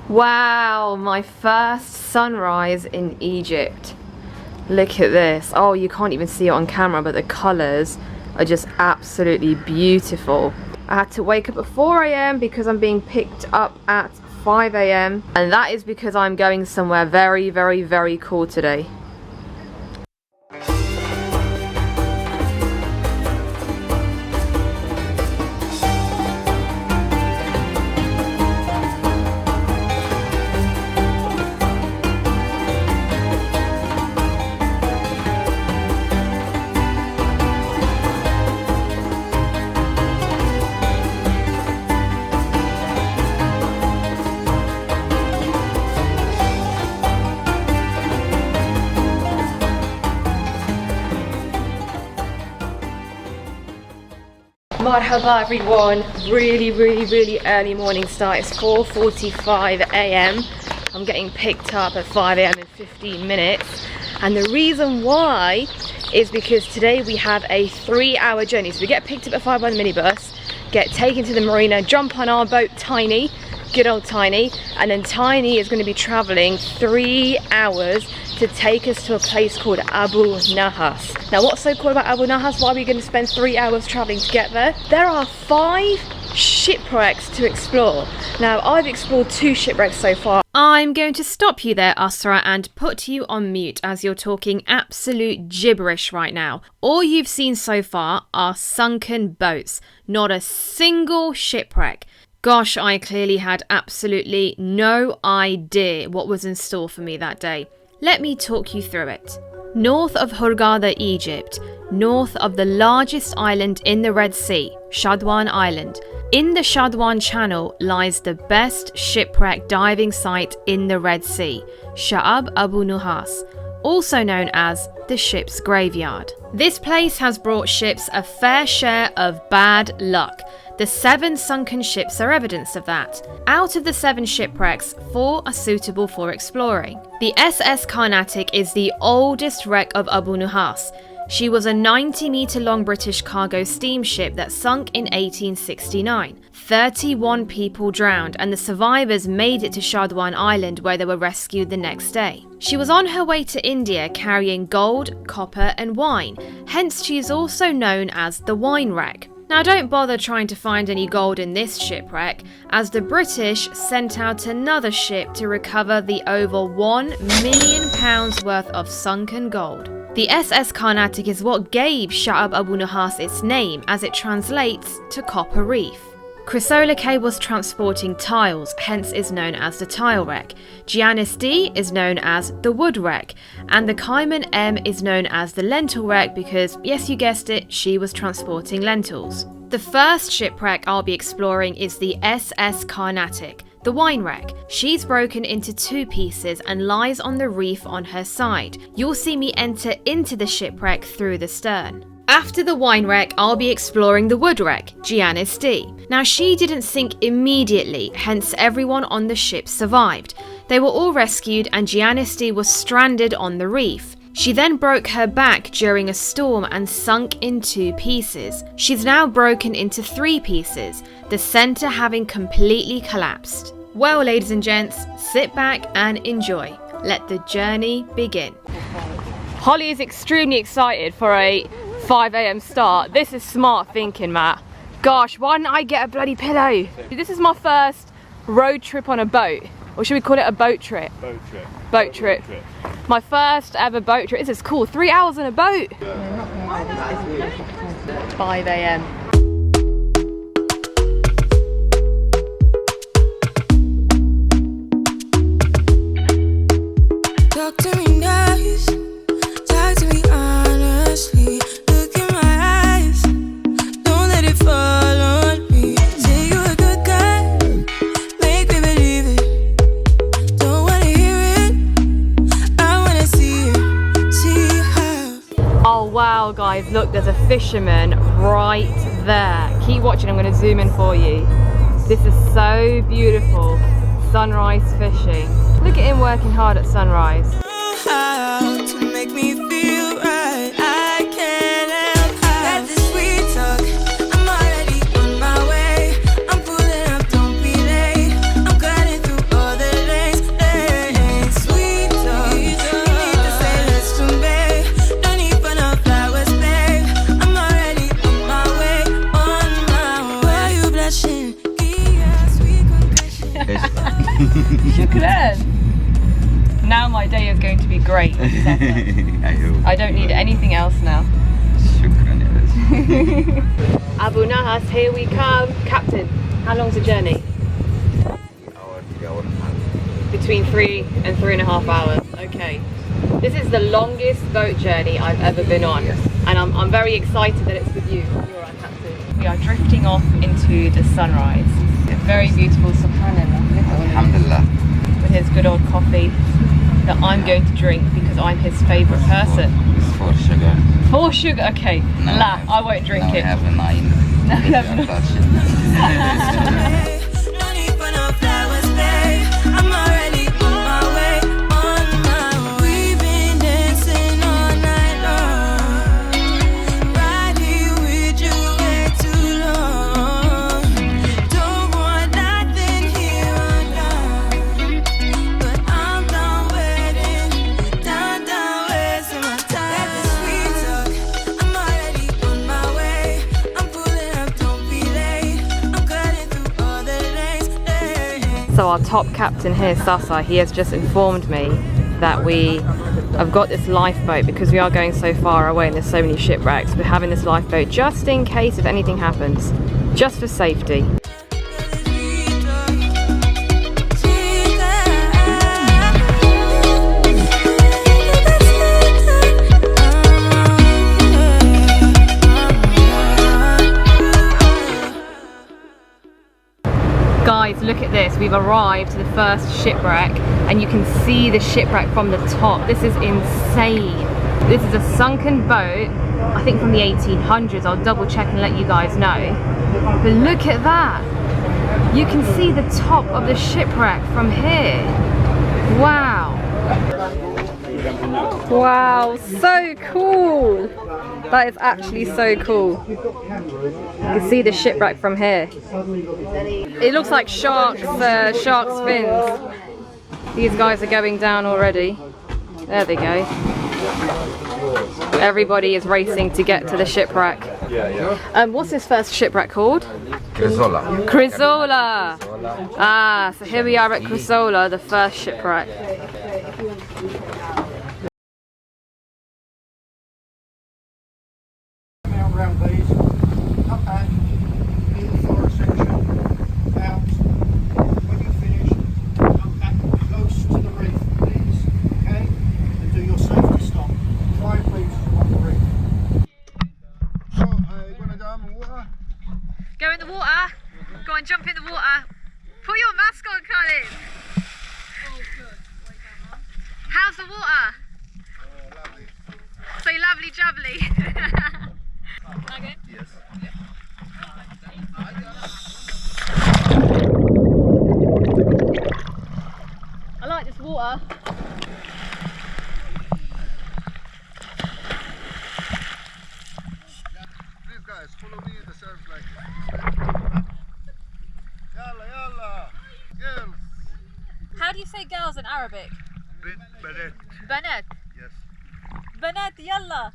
Wow, my first sunrise in Egypt. Look at this. Oh, you can't even see it on camera, but the colours are just absolutely beautiful. I had to wake up at 4 AM because I'm being picked up at 5 AM, and that is because I'm going somewhere very, very, very cool today. Marhaba everyone, really early morning start. It's 4:45 AM. I'm getting picked up at 5 AM in 15 minutes, and the reason why is because today we have a 3-hour journey. So we get picked up at 5 by the minibus, get taken to the marina, jump on our boat Tiny, good old Tiny, and then Tiny is going to be traveling 3 hours to take us to a place called Abu Nuhas. Now what's so cool about Abu Nuhas? Why are we going to spend 3 hours traveling to get there? There are 5 shipwrecks to explore. Now I've explored 2 shipwrecks so far. I'm going to stop you there, Asra, and put you on mute as you're talking absolute gibberish right now. All you've seen so far are sunken boats, not a single shipwreck. Gosh, I clearly had absolutely no idea what was in store for me that day. Let me talk you through it. North of Hurghada, Egypt, north of the largest island in the Red Sea, Shadwan Island, in the Shadwan Channel lies the best shipwreck diving site in the Red Sea, Sha'ab Abu Nuhas, also known as the ship's graveyard. This place has brought ships a fair share of bad luck. The 7 sunken ships are evidence of that. Out of the 7 shipwrecks, 4 are suitable for exploring. The SS Carnatic is the oldest wreck of Abu Nuhas. She was a 90-metre long British cargo steamship that sunk in 1869. 31 people drowned, and the survivors made it to Shadwan Island, where they were rescued the next day. She was on her way to India carrying gold, copper and wine, hence she is also known as the wine wreck. Now don't bother trying to find any gold in this shipwreck, as the British sent out another ship to recover the over £1 million worth of sunken gold. The SS Carnatic is what gave Sha'ab Abu Nuhas its name, as it translates to Copper Reef. Chrysolite was transporting tiles, hence is known as the tile wreck. Giannis D is known as the wood wreck, and the Cayman M is known as the lentil wreck because, yes you guessed it, she was transporting lentils. The first shipwreck I'll be exploring is the SS Carnatic, the wine wreck. She's broken into 2 pieces and lies on the reef on her side. You'll see me enter into the shipwreck through the stern. After the wine wreck, I'll be exploring the wood wreck, Giannis D. Now she didn't sink immediately, hence everyone on the ship survived. They were all rescued and Giannis D was stranded on the reef. She then broke her back during a storm and sunk in 2 pieces. She's now broken into 3 pieces, the centre having completely collapsed. Well, ladies and gents, sit back and enjoy. Let the journey begin. Holly is extremely excited for a 5 AM start. This is smart thinking, Matt. Gosh, why didn't I get a bloody pillow? This is my first road trip on a boat. Or should we call it a boat trip? Boat trip. Boat trip. My first ever boat trip. This is cool. 3 hours on a boat. 5 AM. Talk to me nice. Talk to me honestly. Look in my eyes. Don't let it fall on me. Say you're a good guy. Make me believe it. Don't wanna hear it. I wanna see it. See how. Oh wow guys, look, there's a fisherman right there. Keep watching, I'm going to zoom in for you. This is so beautiful. Sunrise fishing. Look at him working hard at sunrise. How to make me feel right. I can't help how. Got this sweet talk. I'm already on my way. I'm pulling up, don't be late. I'm cutting through all the Shukran. Now my day is going to be great. I don't need anything else now. Shukran. Abu Nuhas, here we come. Captain, how long's the journey? Hour and a half. Between 3 and 3.5 hours. Okay. This is the longest boat journey I've ever been on. And I'm very excited that it's with you. You're our captain. We are drifting off into the sunrise. Very beautiful, subhanallah. Alhamdulillah. With his good old coffee that I'm going to drink because I'm his favourite person. It's for sugar. For sugar? Okay. No, La, I won't drink now it. I have a 9. No, you have a 9. No need for no flowers, babe. I'm already on my way, on my way. We've been dancing all night long. Right here with you way too long. Don't want nothing here or now. But I'm done waiting, done wasting my time. Let the sweet talk. I'm already on my way. I'm pulling up, don't be late. I'm cutting through all the lanes. So our top captain here, Sasa, he has just informed me that we have got this lifeboat because we are going so far away and there's so many shipwrecks. We're having this lifeboat just in case if anything happens, just for safety. Guys, look at this. We've arrived to the first shipwreck and you can see the shipwreck from the top. This is insane. This is a sunken boat, I think from the 1800s. I'll double check and let you guys know. But look at that. You can see the top of the shipwreck from here. Wow. Wow, so cool. That is actually so cool. You can see the shipwreck from here. It looks like sharks fins. These guys are going down already. There they go. Everybody is racing to get to the shipwreck. What's this first shipwreck called? Crisola. Crisola. Ah, so here we are at Crisola, the first shipwreck. Around these, up back, in the forest section, out. When you finish, come back close to the reef, please, okay? And do your safety stop. 5 meters from the reef. So, you want to go in the water? Go in the water. Go and jump in the water. Put your mask on, Colin. Oh, good. How's the water? Oh, lovely. So lovely jubbly. Okay. Yes. I like this water. Please guys, follow me, the surf's like this. Yalla, yalla. Girls. How do you say girls in Arabic? Banet. Banat. Yes. Banat, yalla.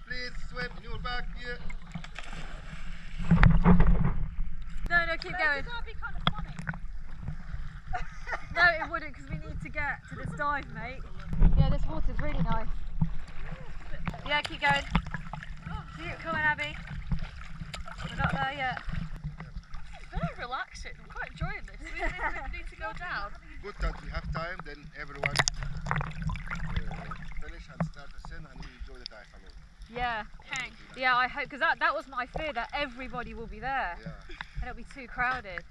Please swim in your back here. No, keep going. That'd be kind of funny. No, it wouldn't, because we need to get to this dive, mate. Yeah, this water's really nice. Yeah, keep going. Come on, Abby. We're not there yet. Very relaxing. I'm quite enjoying this. We need to go down. Good that we have time, then everyone finish and start the sin and we enjoy the dive alone. Yeah. Yeah, I hope, because that was my fear, that everybody will be there. Yeah. And it'll be too crowded.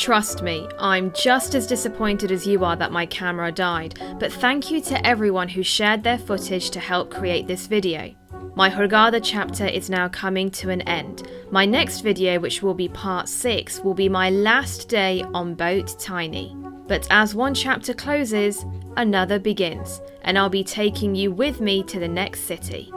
Trust me, I'm just as disappointed as you are that my camera died, but thank you to everyone who shared their footage to help create this video. My Hurghada chapter is now coming to an end. My next video, which will be part 6, will be my last day on boat Tiny. But as one chapter closes, another begins, and I'll be taking you with me to the next city.